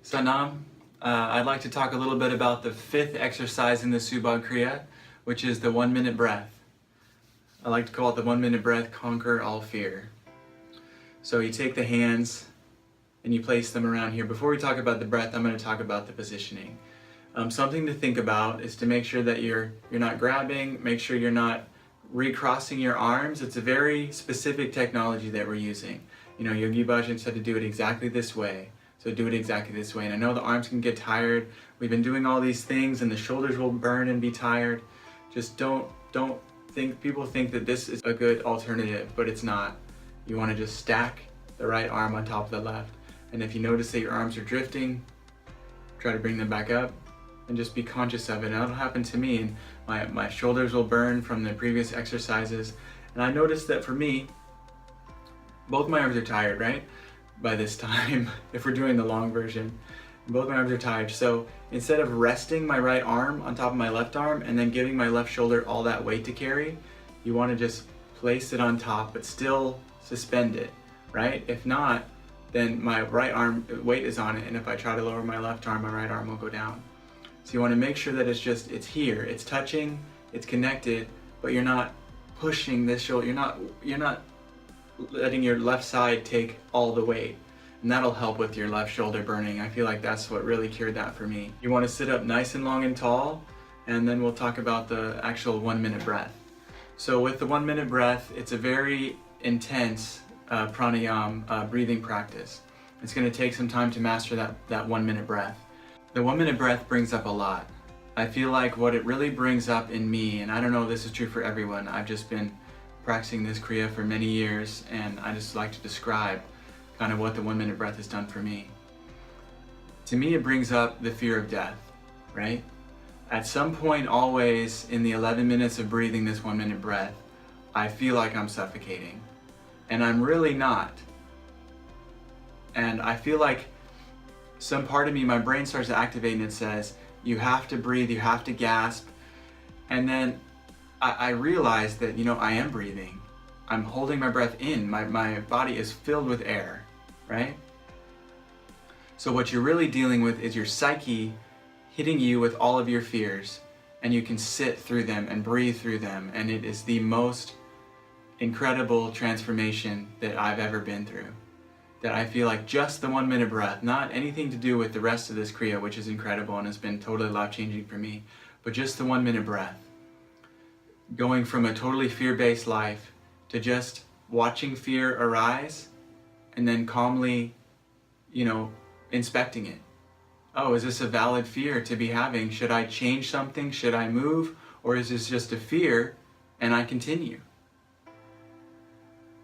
Sanam, I'd like to talk a little bit about the fifth exercise in the Subagh Kriya, which is the 1 minute breath. I like to call it the 1 minute breath, conquer all fear. So you take the hands and you place them around here. Before we talk about the breath, I'm going to talk about the positioning. Something to think about is to make sure that you're not grabbing, make sure you're not recrossing your arms. It's a very specific technology that we're using. You know, Yogi Bhajan said to do it exactly this way. So do it exactly this way. And I know the arms can get tired. We've been doing all these things and the shoulders will burn and be tired. Just don't think, people think that this is a good alternative, but it's not. You want to just stack the right arm on top of the left. And if you notice that your arms are drifting, try to bring them back up and just be conscious of it. And that'll happen to me, and my shoulders will burn from the previous exercises. And I noticed that for me, both my arms are tired, right? By this time, if we're doing the long version, both my arms are tired. So instead of resting my right arm on top of my left arm and then giving my left shoulder all that weight to carry, you want to just place it on top, but still suspend it, right? If not, then my right arm weight is on it, and if I try to lower my left arm, my right arm will go down. So you want to make sure that it's here, it's touching, it's connected, but you're not pushing this shoulder, you're not letting your left side take all the weight, and that'll help with your left shoulder burning. I feel like that's what really cured that for me. You want to sit up nice and long and tall, and then we'll talk about the actual 1 minute breath. So with the 1 minute breath, it's a very intense pranayama breathing practice. It's going to take some time to master that 1 minute breath. The 1 minute breath brings up a lot. I feel like what it really brings up in me, and I don't know if this is true for everyone, I've just been practicing this Kriya for many years, and I just like to describe kind of what the 1 minute breath has done for me. To me, it brings up the fear of death, right? At some point always in the 11 minutes of breathing this 1 minute breath, I feel like I'm suffocating, and I'm really not. And I feel like some part of me, my brain starts to activate and it says, you have to breathe, you have to gasp. And then I realize that, you know, I am breathing. I'm holding my breath in. My body is filled with air, right? So what you're really dealing with is your psyche hitting you with all of your fears, and you can sit through them and breathe through them. And it is the most incredible transformation that I've ever been through. That I feel like just the 1 minute breath, not anything to do with the rest of this Kriya, which is incredible and has been totally life-changing for me, but just the 1 minute breath. Going from a totally fear-based life to just watching fear arise and then calmly, you know, inspecting it. Oh, is this a valid fear to be having? Should I change something? Should I move? Or is this just a fear and I continue?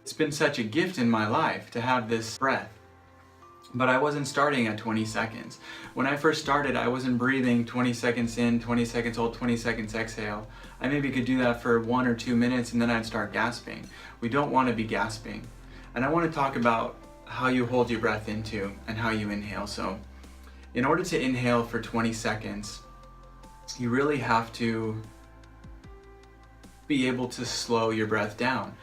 It's been such a gift in my life to have this breath. But I wasn't starting at 20 seconds. When I first started, I wasn't breathing 20 seconds in, 20 seconds hold, 20 seconds exhale. I maybe could do that for 1 or 2 minutes and then I'd start gasping. We don't want to be gasping. And I want to talk about how you hold your breath into and how you inhale. So in order to inhale for 20 seconds, you really have to be able to slow your breath down.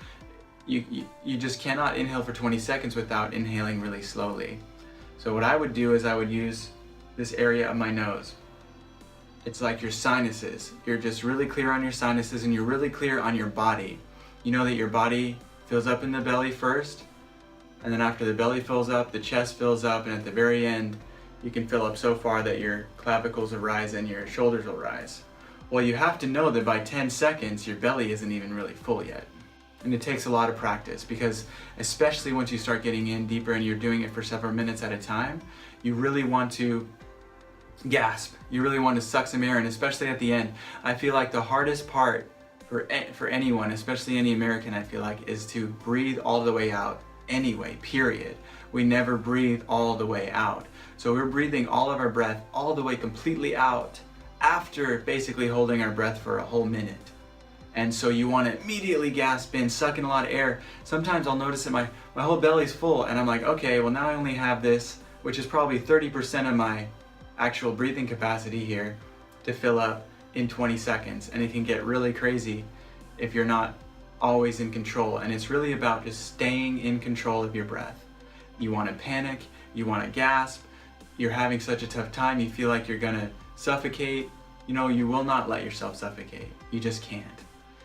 You just cannot inhale for 20 seconds without inhaling really slowly. So what I would do is I would use this area of my nose. It's like your sinuses. You're just really clear on your sinuses and you're really clear on your body. You know that your body fills up in the belly first, and then after the belly fills up, the chest fills up, and at the very end, you can fill up so far that your clavicles will rise and your shoulders will rise. Well, you have to know that by 10 seconds, your belly isn't even really full yet. And it takes a lot of practice, because especially once you start getting in deeper and you're doing it for several minutes at a time, you really want to gasp. You really want to suck some air in, especially at the end. I feel like the hardest part for anyone, especially any American, I feel like, is to breathe all the way out anyway, period. We never breathe all the way out. So we're breathing all of our breath all the way completely out after basically holding our breath for a whole minute. And so you want to immediately gasp in, suck in a lot of air. Sometimes I'll notice that my whole belly's full and I'm like, okay, well now I only have this, which is probably 30% of my actual breathing capacity here, to fill up in 20 seconds. And it can get really crazy if you're not always in control. And it's really about just staying in control of your breath. You want to panic, you want to gasp, you're having such a tough time, you feel like you're gonna suffocate, you will not let yourself suffocate. You just can't.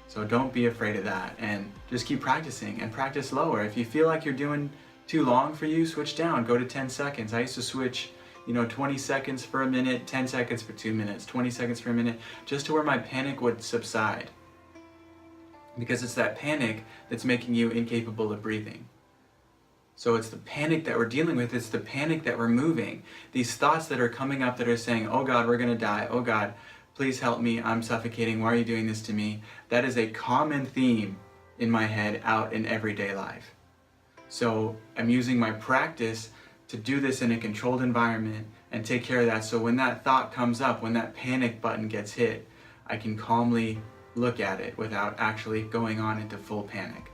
So don't be afraid of that, and just keep practicing and practice lower. If you feel like you're doing too long for you, switch down, go to 10 seconds. I used to switch 20 seconds for a minute, 10 seconds for 2 minutes, 20 seconds for a minute, just to where my panic would subside. Because it's that panic that's making you incapable of breathing. So it's the panic that we're dealing with, it's the panic that we're moving. These thoughts that are coming up that are saying, oh God, we're gonna die, oh God, please help me, I'm suffocating, why are you doing this to me? That is a common theme in my head out in everyday life. So I'm using my practice to do this in a controlled environment and take care of that. So when that thought comes up, when that panic button gets hit, I can calmly look at it without actually going on into full panic.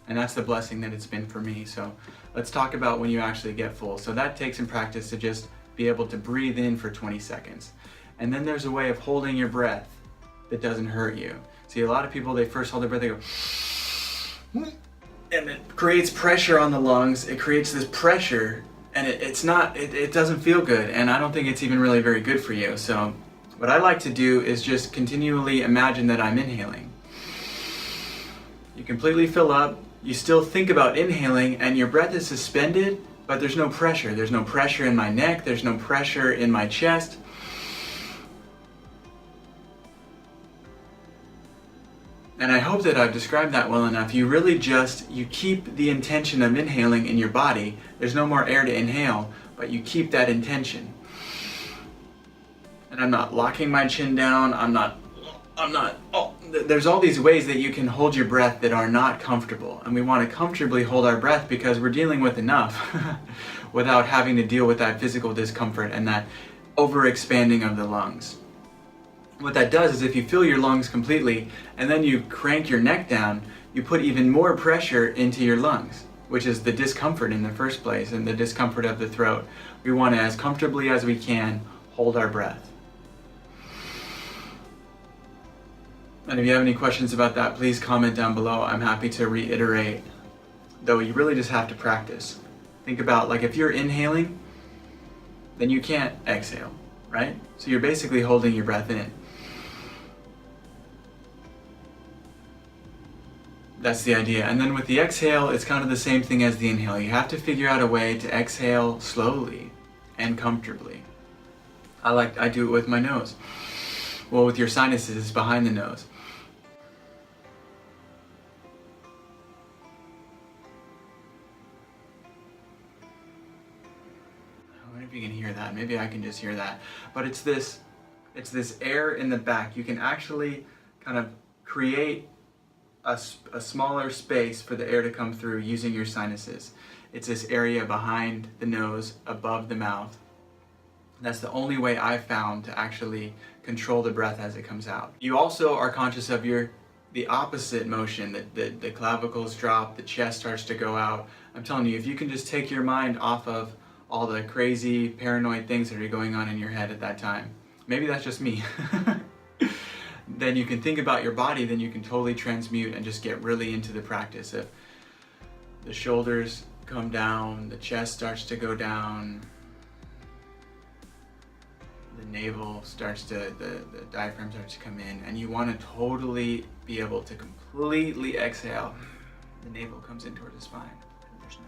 And that's the blessing that it's been for me. So let's talk about when you actually get full. So that takes some practice to just be able to breathe in for 20 seconds. And then there's a way of holding your breath that doesn't hurt you. See, a lot of people, they first hold their breath, they go, and it creates pressure on the lungs. It creates this pressure, and it doesn't feel good. And I don't think it's even really very good for you. So what I like to do is just continually imagine that I'm inhaling. You completely fill up, you still think about inhaling, and your breath is suspended, but there's no pressure. There's no pressure in my neck, there's no pressure in my chest. And I hope that I've described that well enough. You really you keep the intention of inhaling in your body. There's no more air to inhale, but you keep that intention. And I'm not locking my chin down, there's all these ways that you can hold your breath that are not comfortable. And we want to comfortably hold our breath because we're dealing with enough without having to deal with that physical discomfort and that overexpanding of the lungs. What that does is if you fill your lungs completely and then you crank your neck down, you put even more pressure into your lungs, which is the discomfort in the first place and the discomfort of the throat. We want to, as comfortably as we can, hold our breath. And if you have any questions about that, please comment down below. I'm happy to reiterate, though you really just have to practice. Think about, like, if you're inhaling, then you can't exhale, right? So you're basically holding your breath in. That's the idea. And then with the exhale, it's kind of the same thing as the inhale. You have to figure out a way to exhale slowly and comfortably. I do it with my nose. Well, with your sinuses, it's behind the nose. I wonder if you can hear that. Maybe I can just hear that. But it's this air in the back. You can actually kind of create a smaller space for the air to come through using your sinuses. It's this area behind the nose, above the mouth. That's the only way I've found to actually control the breath as it comes out. You also are conscious of the opposite motion, that the clavicles drop, the chest starts to go out. I'm telling you, if you can just take your mind off of all the crazy paranoid things that are going on in your head at that time, maybe that's just me, then you can think about your body, then you can totally transmute and just get really into the practice of the shoulders come down, the chest starts to go down, the navel starts to, the diaphragm starts to come in, and you want to totally be able to completely exhale. The navel comes in towards the spine, and there's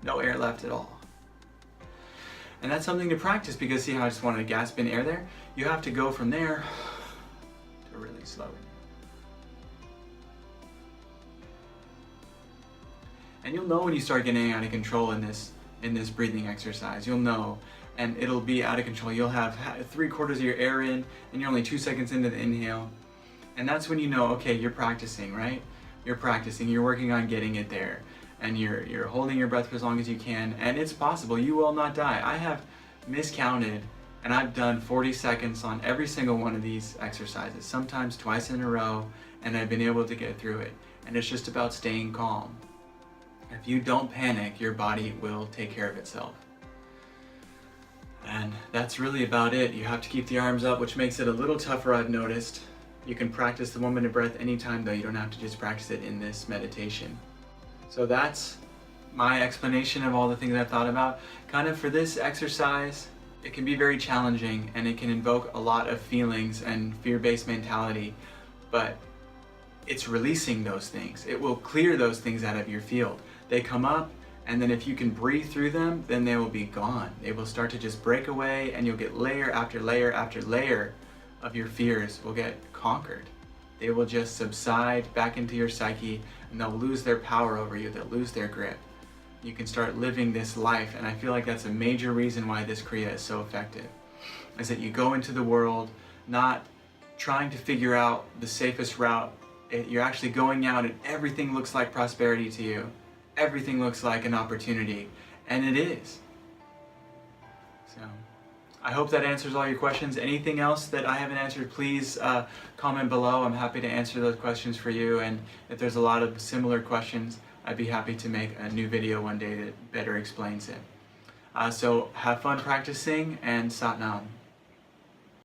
no air left at all. And that's something to practice, because see how I just wanted to gasp in air there? You have to go from there to really slow it. And you'll know when you start getting out of control in this breathing exercise. You'll know, and it'll be out of control. You'll have 3/4 of your air in, and you're only 2 seconds into the inhale. And that's when you know, okay, you're practicing, right? You're practicing, you're working on getting it there. And you're holding your breath for as long as you can, and it's possible. You will not die. I have miscounted, and I've done 40 seconds on every single one of these exercises, sometimes twice in a row, and I've been able to get through it. And it's just about staying calm. If you don't panic, your body will take care of itself. And that's really about it. You have to keep the arms up, which makes it a little tougher, I've noticed. You can practice the 1 minute breath anytime though. You don't have to just practice it in this meditation. So that's my explanation of all the things I've thought about. Kind of for this exercise, it can be very challenging and it can invoke a lot of feelings and fear-based mentality, but it's releasing those things. It will clear those things out of your field. They come up, and then if you can breathe through them, then they will be gone. They will start to just break away, and you'll get layer after layer after layer of your fears will get conquered. They will just subside back into your psyche, and they'll lose their power over you. They'll lose their grip. You can start living this life, and I feel like that's a major reason why this Kriya is so effective, is that you go into the world not trying to figure out the safest route. You're actually going out and everything looks like prosperity to you. Everything looks like an opportunity, and it is. So I hope that answers all your questions. Anything else that I haven't answered, please comment below. I'm happy to answer those questions for you, and if there's a lot of similar questions, I'd be happy to make a new video one day that better explains it. So have fun practicing, and Sat Nam.